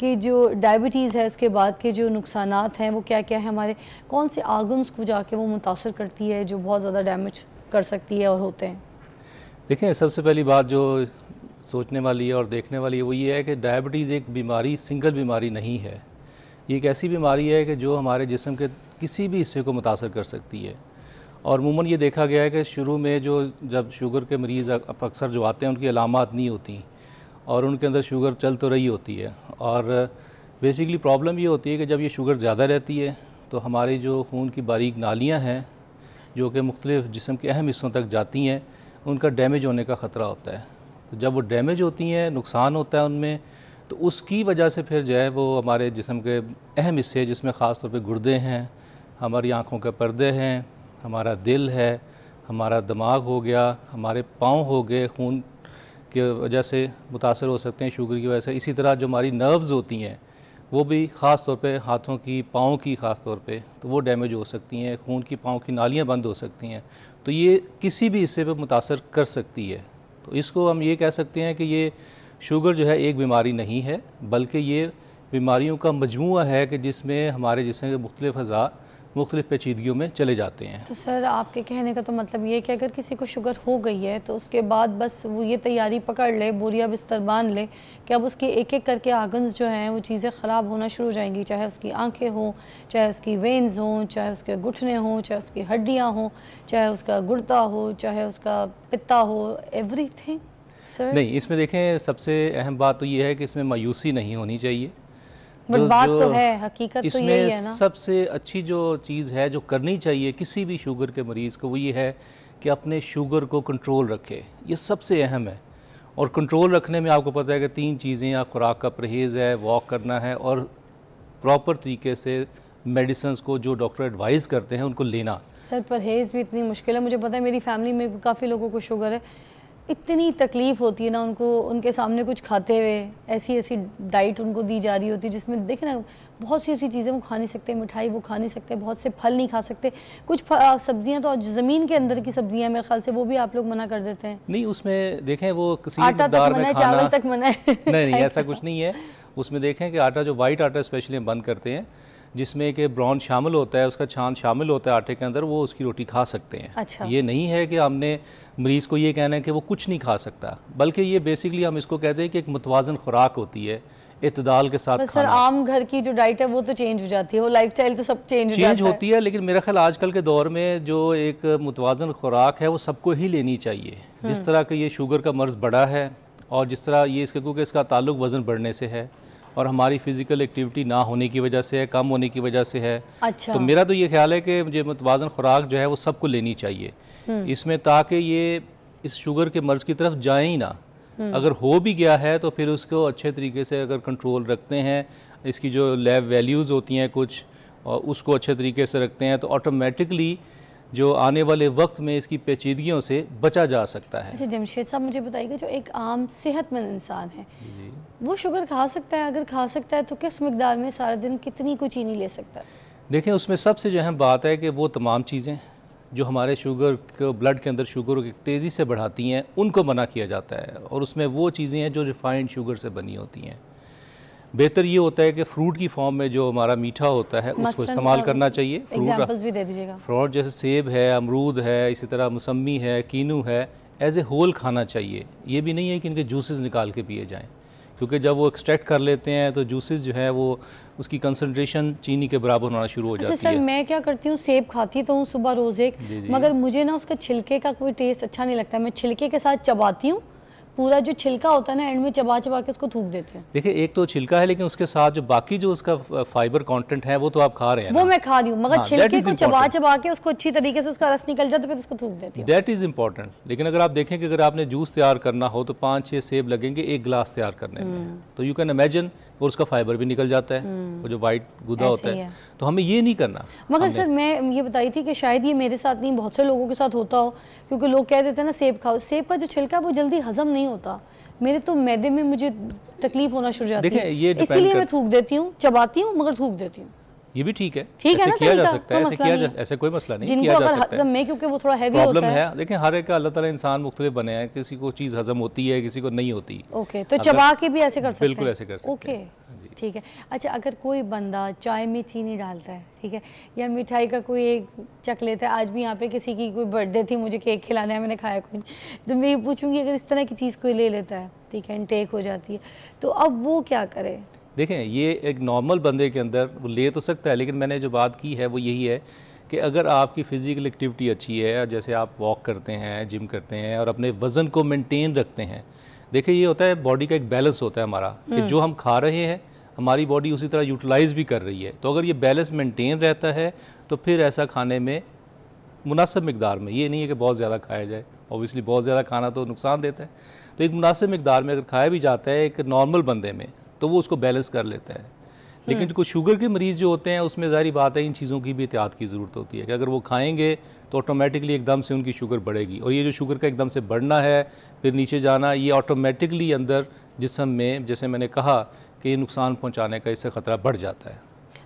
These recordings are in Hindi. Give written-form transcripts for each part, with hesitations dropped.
कि जो डायबिटीज़ है उसके बाद के जो नुकसानात हैं वो क्या क्या है, हमारे कौन से आर्गन्स को जाके वो मुतासर करती है जो बहुत ज़्यादा डैमेज कर सकती है और होते हैं? देखें, सबसे पहली बात जो सोचने वाली है और देखने वाली है वो ये है कि डायबिटीज़ एक बीमारी, सिंगल बीमारी नहीं है। ये एक ऐसी बीमारी है कि जो हमारे जिस्म के किसी भी हिस्से को मुतासर कर सकती है। और अमूमन ये देखा गया है कि शुरू में जब शुगर के मरीज़ अक्सर जो आते हैं उनकी अलामात नहीं होती और उनके अंदर शुगर चल तो रही होती है। और बेसिकली प्रॉब्लम ये होती है कि जब ये शुगर ज़्यादा रहती है तो हमारी जो खून की बारीक नालियाँ हैं जो कि मुख्तलिफ़ जिस्म के अहम हिस्सों तक जाती हैं, उनका डैमेज होने का ख़तरा होता है। तो जब वो डैमेज होती हैं, नुकसान होता है उनमें, तो उसकी वजह से फिर जो है वो हमारे जिस्म के अहम हिस्से जिसमें ख़ास तौर पे गुर्दे हैं, हमारी आँखों के पर्दे हैं, हमारा दिल है, हमारा दिमाग हो गया, हमारे पाँव हो गए, खून की वजह से मुतासर हो सकते हैं शुगर की वजह से। इसी तरह जो हमारी नर्व्स होती हैं वो भी ख़ास तौर पे हाथों की, पाँव की ख़ास तौर पे, तो वो डैमेज हो सकती हैं, खून की पाँव की नालियाँ बंद हो सकती हैं। तो ये किसी भी हिस्से पे मुतासर कर सकती है। तो इसको हम ये कह सकते हैं कि ये शुगर जो है एक बीमारी नहीं है, बल्कि ये बीमारियों का मजमूआ है कि जिसमें हमारे जिस्म के मुख्तलिफ़ अज़ा मुख्तलिफ़ पेचीदगियों में चले जाते हैं। तो सर आपके कहने का तो मतलब ये है कि अगर किसी को शुगर हो गई है तो उसके बाद बस वो ये तैयारी पकड़ ले, बोरिया बिस्तर बांध ले कि अब उसके एक एक करके आर्गन्स जो हैं वो चीज़ें ख़राब होना शुरू हो जाएंगी, चाहे उसकी आंखें हों, चाहे उसकी वेन्स हों, चाहे उसके घुटने हों, चाहे उसकी हड्डियाँ हों, चाहे उसका गुर्दा हो, चाहे उसका पित्ता हो, एवरीथिंग। सर नहीं, इसमें देखें सबसे अहम बात तो ये है कि इसमें मायूसी नहीं होनी चाहिए। बट बात तो है, हकीकत तो यही है ना। सबसे अच्छी जो चीज़ है जो करनी चाहिए किसी भी शुगर के मरीज़ को वो ये है कि अपने शुगर को कंट्रोल रखे। ये सबसे अहम है। और कंट्रोल रखने में आपको पता है कि 3 चीज़ें, या खुराक का परहेज़ है, वॉक करना है, और प्रॉपर तरीके से मेडिसिन्स को जो डॉक्टर एडवाइस करते हैं उनको लेना। सर परहेज़ भी इतनी मुश्किल है, मुझे पता है मेरी फैमिली में काफ़ी लोगों को शुगर है, इतनी तकलीफ़ होती है ना उनको, उनके सामने कुछ खाते हुए ऐसी ऐसी डाइट उनको दी जा रही होती है जिसमें देखें ना बहुत सी ऐसी चीज़ें वो खा नहीं सकते, मिठाई वो खा नहीं सकते, बहुत से फल नहीं खा सकते, कुछ सब्जियां तो ज़मीन के अंदर की सब्जियां मेरे ख्याल से वो भी आप लोग मना कर देते हैं। नहीं, उसमें देखें वो किसी आटा तक मना है, चावल तक मना है। नहीं, ऐसा कुछ नहीं है। उसमें देखें कि आटा, जो वाइट आटा स्पेशली हम बंद करते हैं जिसमें कि ब्राउन शामिल होता है, उसका छान शामिल होता है आटे के अंदर, वो उसकी रोटी खा सकते हैं। अच्छा। ये नहीं है कि हमने मरीज़ को ये कहना है कि वो कुछ नहीं खा सकता, बल्कि ये बेसिकली हम इसको कहते हैं कि एक मुतवाज़न खुराक होती है, इत्तेदाल के साथ खाना। सर आम घर की जो डाइट है वो तो चेंज हो जाती है, वो लाइफस्टाइल तो सब चेंज होती है, लेकिन मेरा ख्याल आजकल के दौर में जो एक मुतवाज़न खुराक है वो सबको ही लेनी चाहिए। जिस तरह का ये शुगर का मर्ज़ बढ़ा है और जिस तरह ये क्योंकि इसका ताल्लुक वज़न बढ़ने से है और हमारी फ़िज़िकल एक्टिविटी ना होने की वजह से है, कम होने की वजह से है। अच्छा। तो मेरा तो ये ख्याल है कि मुझे मुतवाज़न खुराक जो है वो सबको लेनी चाहिए इसमें, ताकि ये इस शुगर के मर्ज़ की तरफ जाए ही ना। अगर हो भी गया है तो फिर उसको अच्छे तरीके से अगर कंट्रोल रखते हैं, इसकी जो लैब वैल्यूज़ होती हैं कुछ, और उसको अच्छे तरीके से रखते हैं, तो ऑटोमेटिकली जो आने वाले वक्त में इसकी पेचीदगियों से बचा जा सकता है। अच्छा जमशेद साहब, मुझे बताइएगा जो एक आम सेहतमंद इंसान है वो शुगर खा सकता है? अगर खा सकता है तो किस मिकदार में, सारा दिन कितनी कुछ चीनी ले सकता है? देखें, उसमें सबसे जो अहम बात है कि वो तमाम चीज़ें जो हमारे शुगर को, ब्लड के अंदर शुगर को तेज़ी से बढ़ाती हैं, उनको मना किया जाता है। और उसमें वो चीज़ें हैं जो रिफाइंड शुगर से बनी होती हैं। बेहतर ये होता है कि फ्रूट की फॉर्म में जो हमारा मीठा होता है उसको इस्तेमाल करना चाहिए। एग्जांपल्स भी दे दीजिएगा। फ्रूट जैसे सेब है, अमरूद है, इसी तरह मौसमी है, कीनू है, एज ए होल खाना चाहिए। ये भी नहीं है कि इनके जूसेस निकाल के पिए जाएँ, क्योंकि जब वो एक्सट्रैक्ट कर लेते हैं तो जूसेस जो है वो उसकी कंसंट्रेशन चीनी के बराबर होना शुरू हो जाती है। सर मैं क्या करती हूँ, सेब खाती तो हूँ सुबह रोज़ एक, मगर मुझे ना उसका छिलके का कोई टेस्ट अच्छा नहीं लगता। मैं छिलके के साथ चबाती हूँ, पूरा जो छिलका होता है ना एंड में चबा चबा के उसको थूक देते हैं। देखिए, एक तो छिलका है, लेकिन उसके साथ जो बाकी जो उसका फाइबर कंटेंट है वो तो आप खा रहे हैं वो मैं खा रही हूँ, मगर छिलके को चबा चबा के उसको अच्छी तरीके से उसका रस निकल जाता है, फिर उसको थूक देती हूँ। That is important. लेकिन अगर आप देखें कि अगर आपने जूस तैयार करना हो तो 5-6 सेब लगेंगे 1 गिलास तैयार करने में, तो यू कैन इमेजिन, और उसका फाइबर भी निकल जाता है, वो जो वाइट गुदा होता है। तो हमें ये नहीं करना। मगर सर मैं ये बताई थी कि शायद ये मेरे साथ नहीं, बहुत से लोगों के साथ होता हो, क्योंकि लोग कह देते हैं ना सेब खाओ, सेब का जो छिलका वो जल्दी हजम नहीं होता, मेरे तो मैदे में मुझे तकलीफ होना शुरू हो जाती है, इसीलिए मैं थूक देती हूँ, चबाती हूँ मगर थूक देती हूँ। ये भी ठीक है, ठीक है ना, किया जा सकता है, ऐसे कोई मसला नहीं, किया जा सकता है। क्योंकि वो थोड़ा हैवी होता है। देखिए, हर एक का अल्लाह ताला इंसान मुख्तलिफ बने हैं, किसी को चीज़ हजम होती है, किसी को नहीं होती। ओके, तो चबा के भी ऐसे कर सकते हैं? बिल्कुल ऐसे कर सकते हैं। ओके। ठीक है। अच्छा, अगर कोई बंदा चाय में चीनी डालता है, ठीक है, या मिठाई का कोई एक चख लेता है, आज भी यहाँ पे किसी की कोई बर्थडे थी, मुझे केक खिलाना है, मैंने खाया कोई नहीं, तो मैं ये पूछूंगी अगर इस तरह की चीज़ कोई ले लेता है, ठीक है, इनटेक हो जाती है, तो अब वो क्या करे? देखें, ये एक नॉर्मल बंदे के अंदर वो ले तो सकता है, लेकिन मैंने जो बात की है वो यही है कि अगर आपकी फ़िज़िकल एक्टिविटी अच्छी है, जैसे आप वॉक करते हैं, जिम करते हैं और अपने वज़न को मेंटेन रखते हैं। देखिए, ये होता है बॉडी का एक बैलेंस होता है हमारा, कि जो हम खा रहे हैं हमारी बॉडी उसी तरह यूटिलाइज़ भी कर रही है। तो अगर ये बैलेंस मेंटेन रहता है तो फिर ऐसा खाने में मुनासिब मिकदार में, ये नहीं है कि बहुत ज़्यादा खाया जाए, ऑब्वियसली बहुत ज़्यादा खाना तो नुकसान देता है, तो एक मुनासिब मिकदार में अगर खाया भी जाता है एक नॉर्मल बंदे में, तो वो उसको बैलेंस कर लेता है। लेकिन कुछ शुगर के मरीज़ जो होते हैं उसमें ज़ाहिर बात है इन चीज़ों की भी एहतियात की ज़रूरत होती है कि अगर वो खाएंगे तो ऑटोमेटिकली एकदम से उनकी शुगर बढ़ेगी, और ये जो शुगर का एकदम से बढ़ना है फिर नीचे जाना, ये ऑटोमेटिकली अंदर जिस्म में, जैसे मैंने कहा कि नुकसान पहुँचाने का इससे ख़तरा बढ़ जाता है।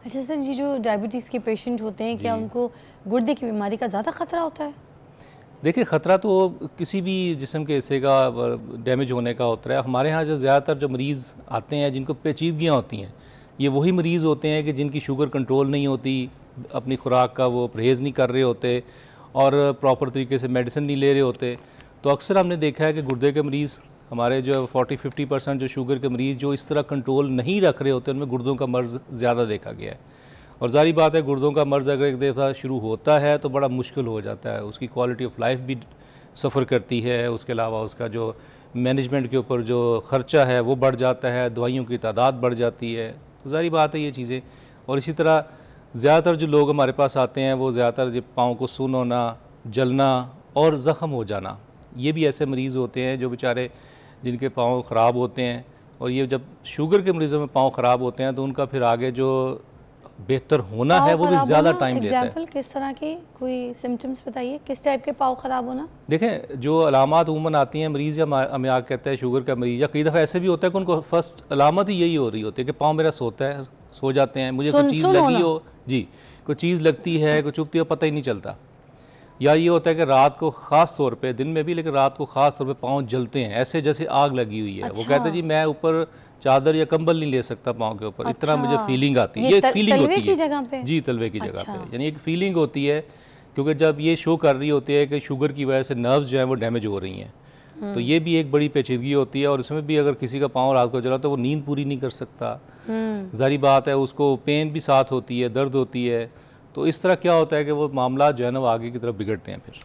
अच्छा सर, ये जो डायबिटीज़ के पेशेंट होते हैं, क्या उनको गुर्दे की बीमारी का ज़्यादा ख़तरा होता है? देखिए, ख़तरा तो किसी भी जिस्म के हिस्से का डैमेज होने का होता है। हमारे यहाँ जो ज़्यादातर जो मरीज़ आते हैं जिनको पेचीदगियाँ होती हैं, ये वही मरीज़ होते हैं कि जिनकी शुगर कंट्रोल नहीं होती, अपनी खुराक का वो परहेज़ नहीं कर रहे होते और प्रॉपर तरीके से मेडिसिन नहीं ले रहे होते। तो अक्सर हमने देखा है कि गुर्दे के मरीज़ हमारे जो 40-50% जो शुगर के मरीज़ जो इस तरह कंट्रोल नहीं रख रहे होते, उनमें गुर्दों का मर्ज़ ज़्यादा देखा गया है। और ज़ाहिर बात है, गुर्दों का मर्ज़ अगर एक दफ़ा शुरू होता है तो बड़ा मुश्किल हो जाता है, उसकी क्वालिटी ऑफ लाइफ भी सफ़र करती है, उसके अलावा उसका जो मैनेजमेंट के ऊपर जो ख़र्चा है वो बढ़ जाता है, दवाइयों की तादाद बढ़ जाती है। तो ज़ाहिर बात है ये चीज़ें। और इसी तरह ज़्यादातर जो लोग हमारे पास आते हैं वो ज़्यादातर जब पाँव को सुन्न होना, जलना और ज़ख़म हो जाना, ये भी ऐसे मरीज़ होते हैं जो बेचारे जिनके पाँव ख़राब होते हैं, और ये जब शुगर के मरीज़ों में पाँव ख़राब होते हैं तो उनका फिर आगे जो बेहतर होना है वो भी ज़्यादा टाइम लेता है। एग्जाम्पल किस तरह के, कोई सिम्टम्स बताइए, किस टाइप के पाँव ख़राब होना? देखें, जो अलामात उमूमन आती हैं मरीज़ या हमें आग कहता है शुगर का मरीज़, या कई दफ़ा ऐसे भी होता है कि उनको फर्स्ट अलामत ही यही हो रही होती है कि पाँव मेरा सोता है, सो जाते हैं, मुझे कोई चीज़ लगी हो, जी कोई चीज़ लगती है, कोई चुभती हो, पता ही नहीं चलता। या ये होता है कि रात को ख़ास तौर पे, दिन में भी लेकिन रात को ख़ास तौर पे पाँव जलते हैं, ऐसे जैसे आग लगी हुई है। वो कहते हैं जी मैं ऊपर चादर या कंबल नहीं ले सकता पाँव के ऊपर, इतना मुझे फीलिंग आती है। ये एक फीलिंग होती है जगह पे? जी, तलवे की जगह पे, यानी एक फीलिंग होती है, क्योंकि जब ये शो कर रही होती है कि शुगर की वजह से नर्व्स जो हैं वो डैमेज हो रही हैं, तो ये भी एक बड़ी पेचीदगी होती है। और इसमें भी अगर किसी का पाँव रात को जला तो वो नींद पूरी नहीं कर सकता, ज़ाहिर बात है, उसको पेन भी साथ होती है, दर्द होती है। तो इस तरह क्या होता है कि वो मामला जो है ना वो आगे की तरफ बिगड़ते हैं फिर।